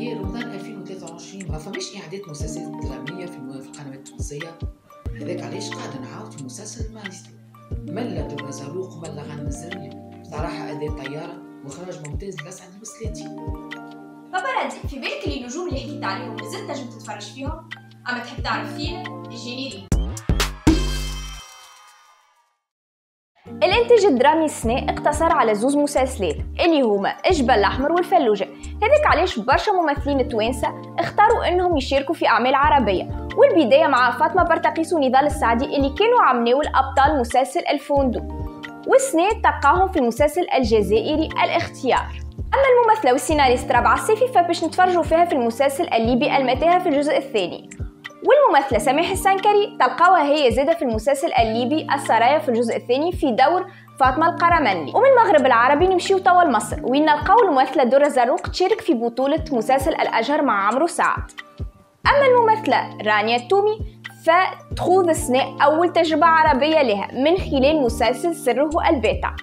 في رمضان 2023 ما فماش إعادات مسلسلات درامية في القنوات التونسية. هذاك علاش قاعدة نعاود في مسلسل مايسترو. ملا درة زروق وملا غانم الزرلي، بصراحة أداء طيارة وإخراج ممتاز لأسعد المسلاتي. باباراتزي، في بالك اللي النجوم اللي حكيت عليهم مازلت تنجم تتفرج فيهم؟ أما تحب تعرف فينا الجينيري. الانتاج الدرامي السنة اقتصر على زوز مسلسلات اللي هما الجبل الأحمر والفلوجة. هذاك علاش برشا ممثلين توانسة اختاروا انهم يشاركوا في أعمال عربية، والبداية مع فاطمة برتقيس ونضال السعدي اللي كانوا عملوا الأبطال مسلسل الفندق، والسنة تلقاهم في المسلسل الجزائري الاختيار. أما الممثلة والسيناريست رابعة السيفي فباش نتفرجوا فيها في المسلسل الليبي المتاهة في الجزء الثاني، والممثلة سميح السنكري تلقاوها هي زادة في المسلسل الليبي السرايا في الجزء الثاني في دور فاطمة القرمنلي. ومن المغرب العربي نمشيو توا لمصر وين نلقاو الممثلة درة زروق تشارك في بطولة مسلسل الأجهر مع عمرو سعد. أما الممثلة رانيا التومي فتخوض السنة أول تجربة عربية لها من خلال مسلسل سره الباتع.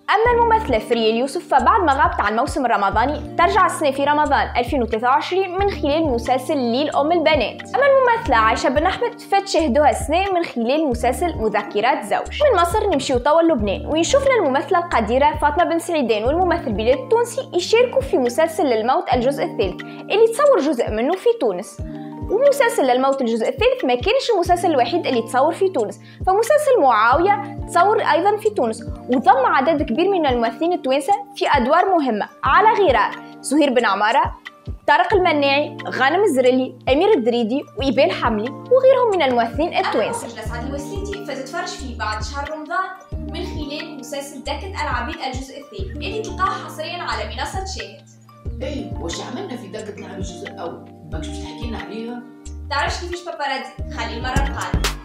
أما الممثلة فريال يوسف فبعد ما غابت عن الموسم الرمضاني ترجع السنة في رمضان 2023 من خلال مسلسل ليل أم البنات. أما الممثلة عايشة بن أحمد فتشاهدوها السنة من خلال مسلسل مذكرات زوج. من مصر نمشيو توا للبنان وين شفنا الممثلة القديرة فاطمة بن سعيدان والممثل بلال التونسي يشاركوا في مسلسل للموت الجزء الثالث اللي تصور جزء منه في تونس. ومسلسل للموت الجزء الثالث ما كانش المسلسل الوحيد اللي تصور في تونس، فمسلسل معاوية تصور أيضا في تونس وضم عدد كبير من الممثلين التوانسة في أدوار مهمة على غرار زهير بن عمارة، طارق المناعي، غانم الزرلي، أمير الدريدي وإيبال حملي وغيرهم من الممثلين التوانسة. أما لأسعد المسلاتي فتتفرج فيه بعد شهر رمضان من خلال مسلسل دكة العبيد الجزء الثاني اللي تلقاه حصريا على منصة شاهد. اي واش عملنا في دكة العبيد الجزء الأول؟ ماكش باش تحكينا عليها؟ تعرفش كيفاش باباراتزي؟ خلي المرة القادمة.